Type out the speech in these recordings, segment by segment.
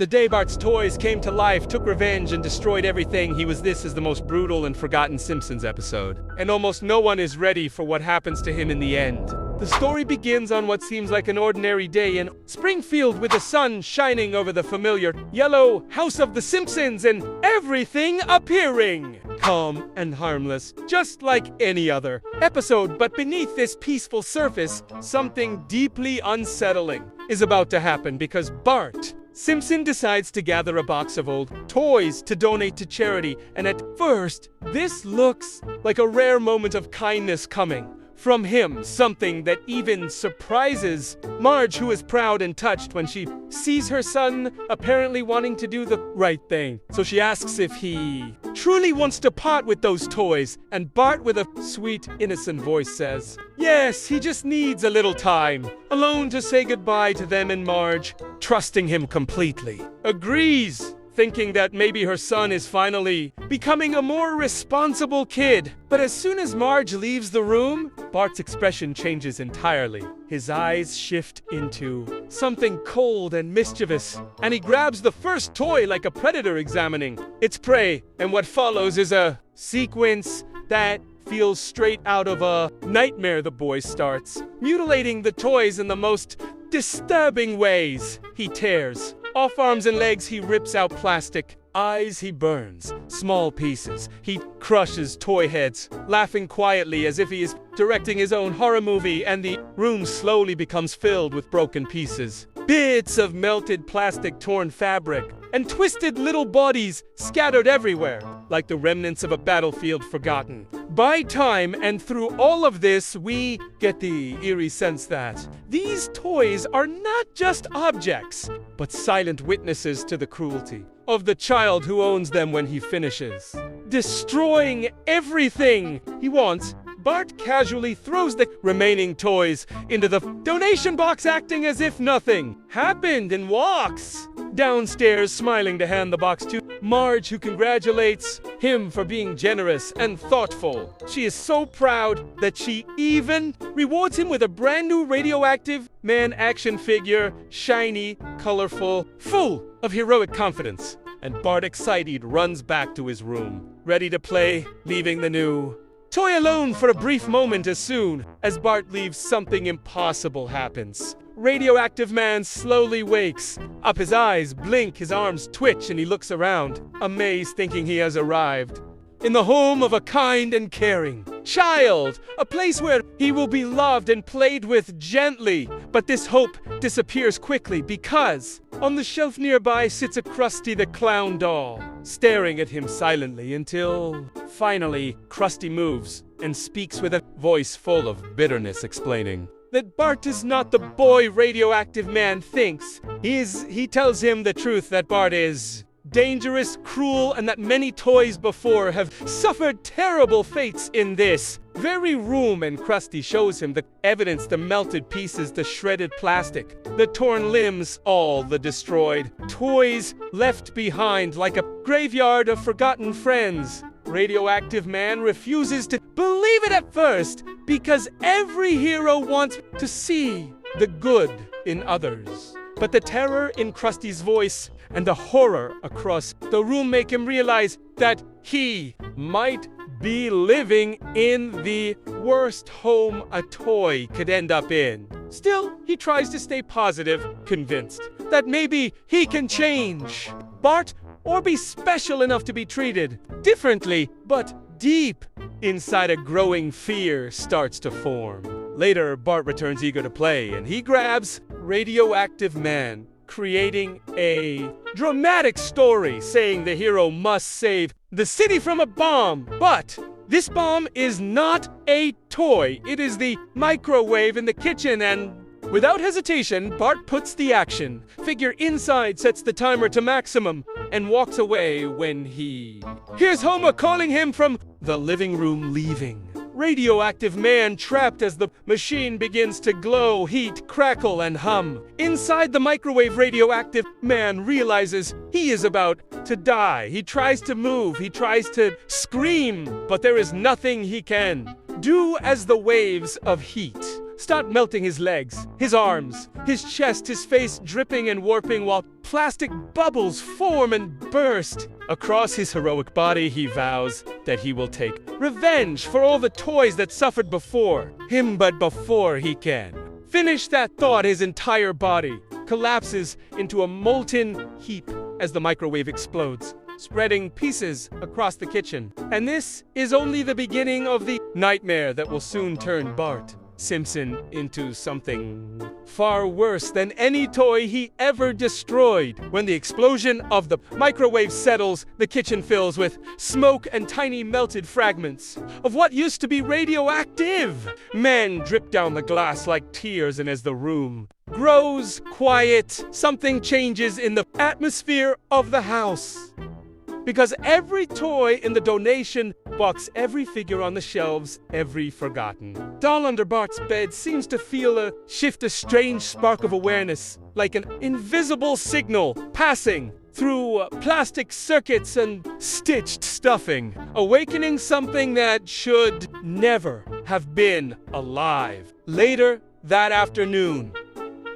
The day Bart's toys came to life, took revenge, and destroyed everything. This is the most brutal and forgotten Simpsons episode. And almost no one is ready for what happens to him in the end. The story begins on what seems like an ordinary day in Springfield, with the sun shining over the familiar yellow house of the Simpsons and everything appearing calm and harmless, just like any other episode. But beneath this peaceful surface, something deeply unsettling is about to happen, because Bart Simpson decides to gather a box of old toys to donate to charity. And at first, this looks like a rare moment of kindness coming from him, something that even surprises Marge, who is proud and touched when she sees her son apparently wanting to do the right thing. So she asks if he truly wants to part with those toys, and Bart, with a sweet, innocent voice, says, yes, he just needs a little time alone to say goodbye to them. And Marge, trusting him completely, agrees, thinking that maybe her son is finally becoming a more responsible kid. But as soon as Marge leaves the room, Bart's expression changes entirely. His eyes shift into something cold and mischievous, and he grabs the first toy like a predator examining its prey. And what follows is a sequence that feels straight out of a nightmare. The boy starts mutilating the toys in the most disturbing ways. He tears off arms and legs, he rips out plastic eyes, he burns small pieces, he crushes toy heads, laughing quietly as if he is directing his own horror movie. And the room slowly becomes filled with broken pieces, bits of melted plastic, torn fabric, and twisted little bodies scattered everywhere, like the remnants of a battlefield forgotten by time. And through all of this, we get the eerie sense that these toys are not just objects, but silent witnesses to the cruelty of the child who owns them. When he finishes destroying everything he wants, Bart casually throws the remaining toys into the donation box, acting as if nothing happened, and walks downstairs, smiling to hand the box to Marge, who congratulates him for being generous and thoughtful. She is so proud that she even rewards him with a brand new Radioactive Man action figure, shiny, colorful, full of heroic confidence. And Bart, excited, runs back to his room, ready to play, leaving the new toy alone for a brief moment. As soon as Bart leaves, something impossible happens. Radioactive Man slowly wakes up, his eyes blink, his arms twitch, and he looks around, amazed, thinking he has arrived in the home of a kind and caring child, a place where he will be loved and played with gently. But this hope disappears quickly, because on the shelf nearby sits a Krusty the Clown doll, staring at him silently, until finally Krusty moves and speaks with a voice full of bitterness, explaining that Bart is not the boy Radioactive Man thinks. He tells him the truth, that Bart is dangerous, cruel, and that many toys before have suffered terrible fates in this very room. And Krusty shows him the evidence, the melted pieces, the shredded plastic, the torn limbs, all the destroyed toys left behind like a graveyard of forgotten friends. Radioactive Man refuses to believe it at first, because every hero wants to see the good in others. But the terror in Krusty's voice and the horror across the room make him realize that he might be living in the worst home a toy could end up in. Still, he tries to stay positive, convinced that maybe he can change Bart, or be special enough to be treated differently. But deep inside, a growing fear starts to form. Later, Bart returns eager to play, and he grabs Radioactive Man, creating a dramatic story saying the hero must save the city from a bomb. But this bomb is not a toy. It is the microwave in the kitchen. And without hesitation, Bart puts the action figure inside, sets the timer to maximum, and walks away when he hears Homer calling him from the living room, leaving Radioactive Man trapped as the machine begins to glow, heat, crackle, and hum. Inside the microwave, Radioactive Man realizes he is about to die. He tries to move, he tries to scream, but there is nothing he can do as the waves of heat start melting his legs, his arms, his chest, his face dripping and warping while plastic bubbles form and burst. Across his heroic body, he vows that he will take revenge for all the toys that suffered before him, but before he can finish that thought, his entire body collapses into a molten heap as the microwave explodes, spreading pieces across the kitchen. And this is only the beginning of the nightmare that will soon turn Bart Simpson into something far worse than any toy he ever destroyed. When the explosion of the microwave settles, the kitchen fills with smoke and tiny melted fragments of what used to be radioactive. Men drip down the glass like tears, and as the room grows quiet, something changes in the atmosphere of the house. Because every toy in the donation box, every figure on the shelves, every forgotten doll under Bart's bed seems to feel a strange spark of awareness, like an invisible signal passing through plastic circuits and stitched stuffing, awakening something that should never have been alive. Later that afternoon,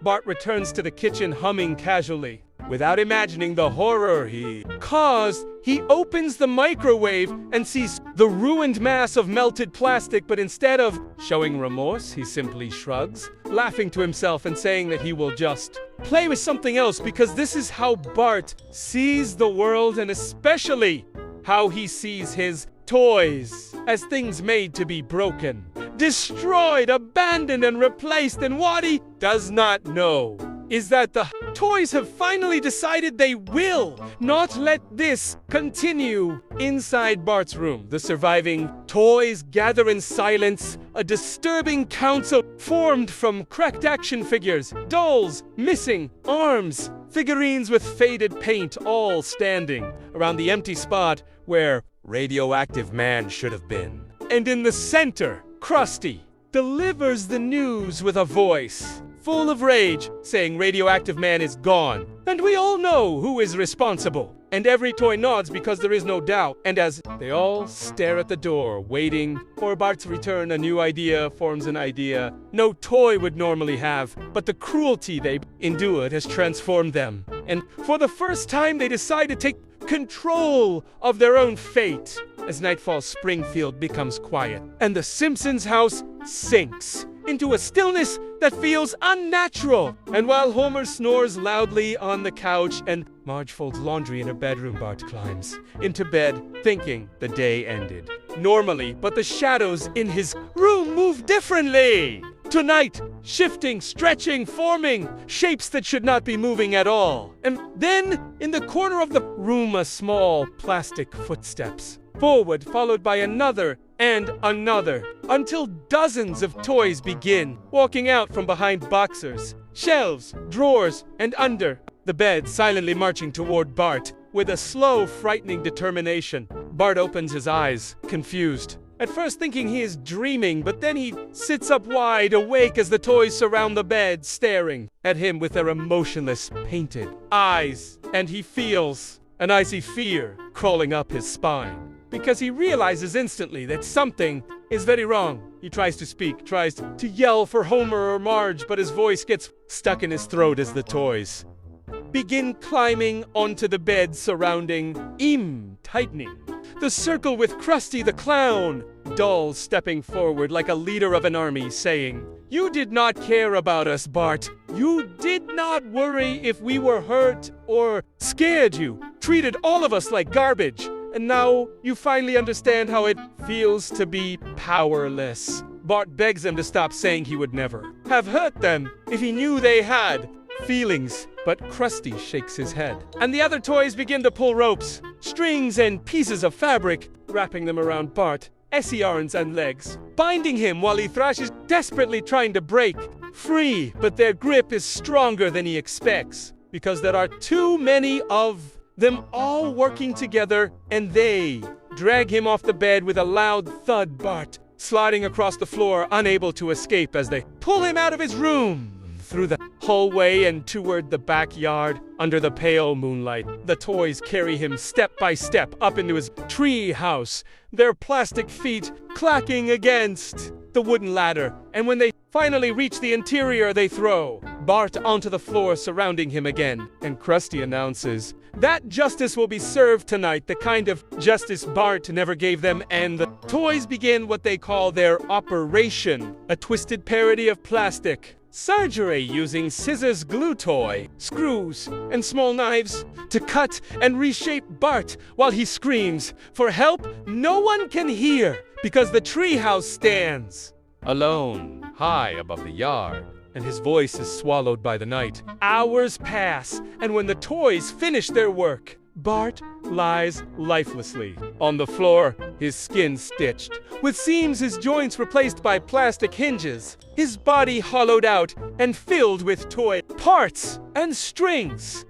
Bart returns to the kitchen humming casually. Without imagining the horror he caused, he opens the microwave and sees the ruined mass of melted plastic, but instead of showing remorse, he simply shrugs, laughing to himself and saying that he will just play with something else, because this is how Bart sees the world, and especially how he sees his toys as things made to be broken, destroyed, abandoned, and replaced. And what he does not know is that the toys have finally decided they will not let this continue. Inside Bart's room, the surviving toys gather in silence, a disturbing council formed from cracked action figures, dolls, missing arms, figurines with faded paint, all standing around the empty spot where Radioactive Man should have been. And in the center, Krusty delivers the news with a voice full of rage, saying Radioactive Man is gone, and we all know who is responsible. And every toy nods because there is no doubt. And as they all stare at the door, waiting for Bart's return, a new idea forms, an idea no toy would normally have, but the cruelty they endured has transformed them. And for the first time, they decide to take control of their own fate. As night falls, Springfield becomes quiet, and the Simpsons house sinks into a stillness that feels unnatural. And while Homer snores loudly on the couch and Marge folds laundry in her bedroom, Bart climbs into bed, thinking the day ended normally, but the shadows in his room move differently. Tonight, shifting, stretching, forming shapes that should not be moving at all. And then, in the corner of the room, a small plastic footsteps forward, followed by another and another, until dozens of toys begin walking out from behind boxers, shelves, drawers, and under the bed, silently marching toward Bart with a slow, frightening determination. Bart opens his eyes, confused, at first thinking he is dreaming, but then he sits up wide awake as the toys surround the bed, staring at him with their emotionless, painted eyes. And he feels an icy fear crawling up his spine, because he realizes instantly that something is very wrong. He tries to speak, tries to yell for Homer or Marge, but his voice gets stuck in his throat as the toys begin climbing onto the bed, surrounding him, tightening the circle with Krusty the Clown, dolls stepping forward like a leader of an army, saying, "You did not care about us, Bart. You did not worry if we were hurt or scared. You treated all of us like garbage. And now you finally understand how it feels to be powerless." Bart begs them to stop saying he would never have hurt them if he knew they had feelings. But Krusty shakes his head, and the other toys begin to pull ropes, strings, and pieces of fabric, wrapping them around Bart, Essie arms and legs, binding him while he thrashes, desperately trying to break free. But their grip is stronger than he expects, because there are too many of them all working together, and they drag him off the bed with a loud thud, Bart sliding across the floor, unable to escape as they pull him out of his room, through the hallway and toward the backyard. Under the pale moonlight, the toys carry him step by step up into his tree house, their plastic feet clacking against the wooden ladder. And when they finally reach the interior, they throw Bart onto the floor, surrounding him again. And Krusty announces that justice will be served tonight, the kind of justice Bart never gave them, and the toys begin what they call their operation, a twisted parody of plastic surgery using scissors, glue toy, screws, and small knives to cut and reshape Bart while he screams for help no one can hear because the treehouse stands alone, high above the yard, and his voice is swallowed by the night. Hours pass, and when the toys finish their work, Bart lies lifelessly on the floor, his skin stitched, with seams, his joints replaced by plastic hinges, his body hollowed out and filled with toy parts and strings.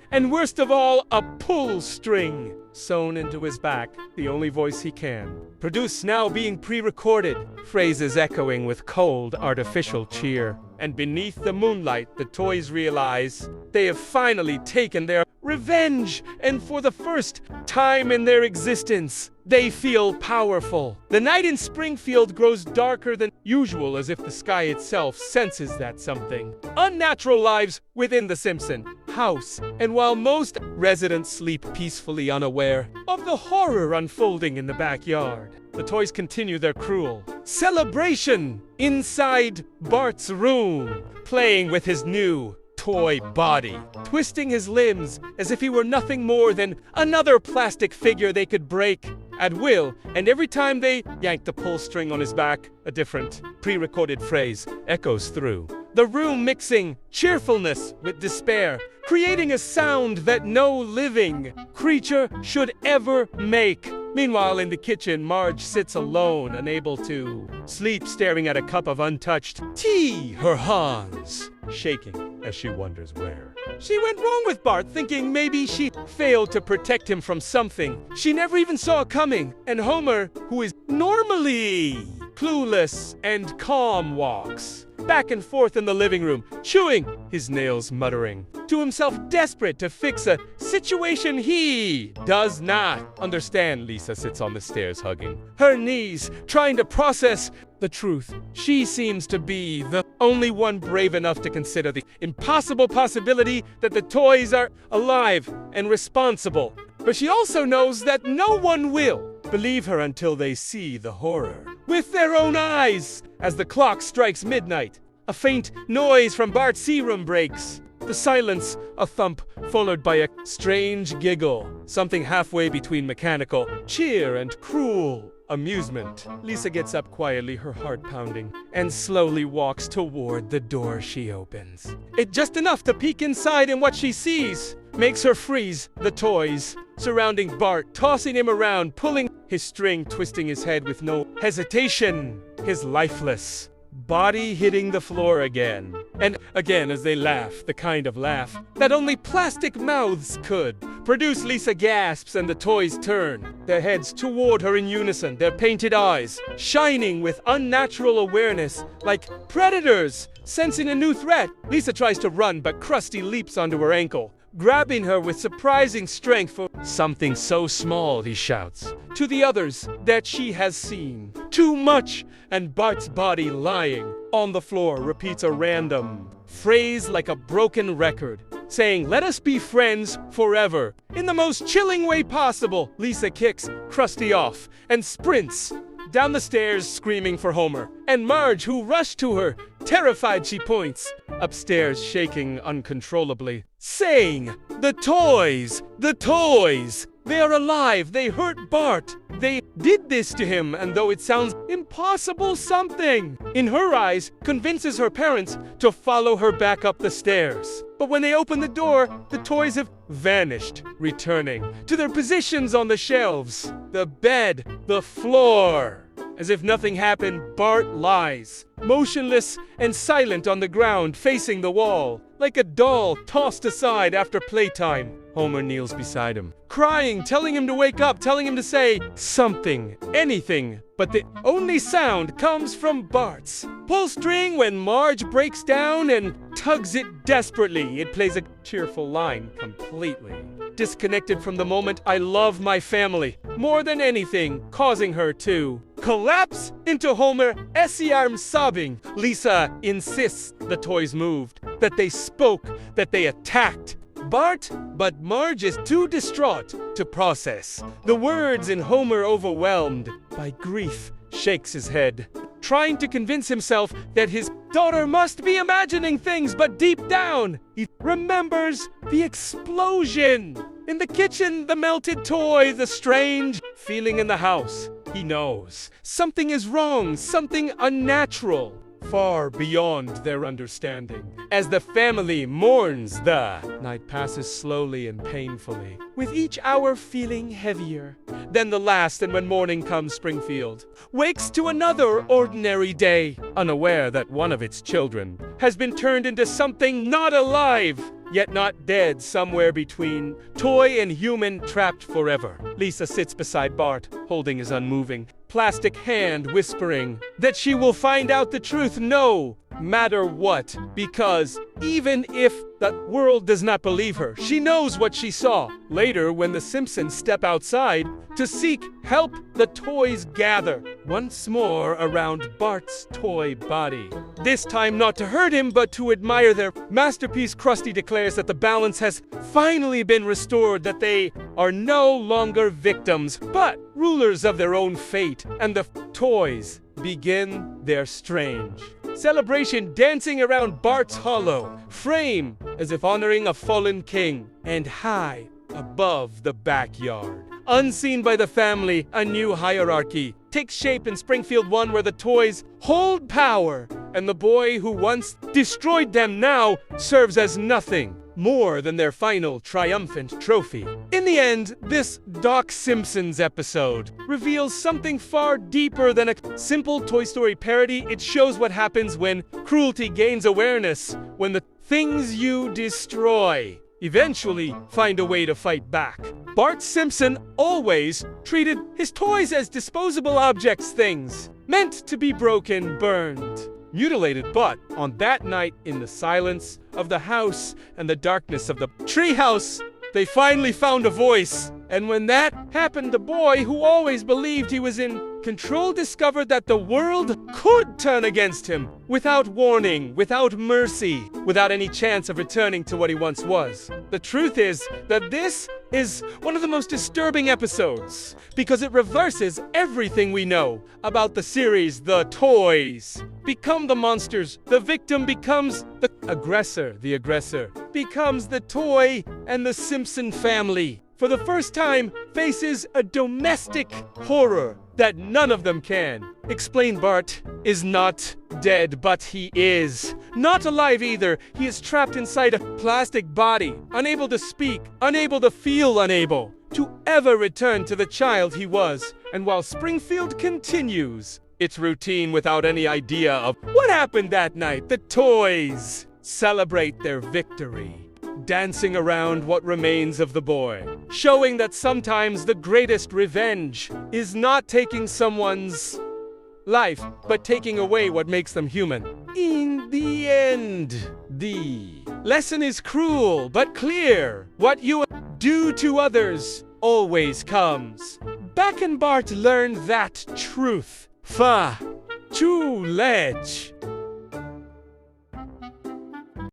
And worst of all, a pull string sewn into his back, the only voice he can produce now being pre-recorded, phrases echoing with cold, artificial cheer. And beneath the moonlight, the toys realize they have finally taken their revenge, and for the first time in their existence, they feel powerful. The night in Springfield grows darker than usual, as if the sky itself senses that something unnatural lives within the Simpson house. And while most residents sleep peacefully, unaware of the horror unfolding in the backyard, the toys continue their cruel celebration inside Bart's room, playing with his new toy body, twisting his limbs as if he were nothing more than another plastic figure they could break at will. And every time they yank the pull string on his back, a different pre-recorded phrase echoes through the room, mixing cheerfulness with despair, creating a sound that no living creature should ever make. Meanwhile, in the kitchen, Marge sits alone, unable to sleep, staring at a cup of untouched tea, her hands shaking as she wonders where she went wrong with Bart, thinking maybe she failed to protect him from something she never even saw coming. And Homer, who is normally clueless and calm, walks back and forth in the living room, chewing his nails, muttering to himself, desperate to fix a situation he does not understand. Lisa sits on the stairs, hugging her knees, trying to process the truth. She seems to be the only one brave enough to consider the impossible possibility that the toys are alive and responsible. But she also knows that no one will believe her until they see the horror with their own eyes. As the clock strikes midnight, a faint noise from Bart's room breaks the silence, a thump followed by a strange giggle, something halfway between mechanical cheer and cruel amusement. Lisa gets up quietly, her heart pounding, and slowly walks toward the door she opens. It just enough to peek inside, and what she sees makes her freeze. The toys surrounding Bart, tossing him around, pulling his string, twisting his head with no hesitation, his lifeless body hitting the floor again and again as they laugh, the kind of laugh that only plastic mouths could produce. Lisa gasps, and the toys turn their heads toward her in unison, their painted eyes shining with unnatural awareness, like predators sensing a new threat. Lisa tries to run, but Krusty leaps onto her ankle, grabbing her with surprising strength for something so small, he shouts to the others that she has seen too much. And Bart's body, lying on the floor, repeats a random phrase like a broken record, saying, "Let us be friends forever," in the most chilling way possible. Lisa kicks Krusty off and sprints down the stairs, screaming for Homer and Marge, who rush to her. Terrified, she points upstairs, shaking uncontrollably, saying, the toys, they are alive, they hurt Bart, they did this to him." And though it sounds impossible, something in her eyes convinces her parents to follow her back up the stairs. But when they open the door, the toys have vanished, returning to their positions on the shelves, the bed, the floor. As if nothing happened, Bart lies, motionless and silent on the ground, facing the wall, like a doll tossed aside after playtime. Homer kneels beside him, crying, telling him to wake up, telling him to say something, anything. But the only sound comes from Bart's pull string when Marge breaks down and tugs it desperately. It plays a cheerful line, completely disconnected from the moment. "I love my family. more than anything, causing her to collapse into Homer's arms sobbing. Lisa insists the toys moved, that they spoke, that they attacked Bart, but Marge is too distraught to process the words, and Homer, overwhelmed by grief, shakes his head, trying to convince himself that his daughter must be imagining things, but deep down, he remembers the explosion in the kitchen, the melted toy, the strange feeling in the house. He knows something is wrong, something unnatural, far beyond their understanding. As the family mourns, the night passes slowly and painfully, with each hour feeling heavier than the last, and when morning comes, Springfield wakes to another ordinary day, unaware that one of its children has been turned into something not alive, yet not dead, somewhere between toy and human, trapped forever. Lisa sits beside Bart, holding his unmoving plastic hand, whispering that she will find out the truth no matter what, because even if the world does not believe her, she knows what she saw. Later, when the Simpsons step outside to seek help, the toys gather once more around Bart's toy body. This time not to hurt him, but to admire their masterpiece. Krusty declares that the balance has finally been restored, that they are no longer victims, but rulers of their own fate, and the toys begin their strange celebration, dancing around Bart's hollow frame as if honoring a fallen king. And high above the backyard, unseen by the family, a new hierarchy takes shape in Springfield 1, where the toys hold power, and the boy who once destroyed them now serves as nothing more than their final triumphant trophy. In the end, this Doc Simpsons episode reveals something far deeper than a simple Toy Story parody. It shows what happens when cruelty gains awareness, when the things you destroy eventually find a way to fight back. Bart Simpson always treated his toys as disposable objects, things meant to be broken, burned, mutilated. But on that night, in the silence of the house and the darkness of the treehouse, they finally found a voice. And when that happened, the boy who always believed he was in control discovered that the world could turn against him without warning, without mercy, without any chance of returning to what he once was. The truth is that this is one of the most disturbing episodes, because it reverses everything we know about the series. The toys become the monsters, the victim becomes the aggressor becomes the toy, and the Simpson family, for the first time, faces a domestic horror that none of them can explain. Bart is not dead, but he is not alive either. He is trapped inside a plastic body, unable to speak, unable to feel, unable to ever return to the child he was. And while Springfield continues its routine without any idea of what happened that night, the toys celebrate their victory, dancing around what remains of the boy, showing that sometimes the greatest revenge is not taking someone's life, but taking away what makes them human. In the end, the lesson is cruel but clear. What you do to others always comes back, and Bart learned that truth far too late.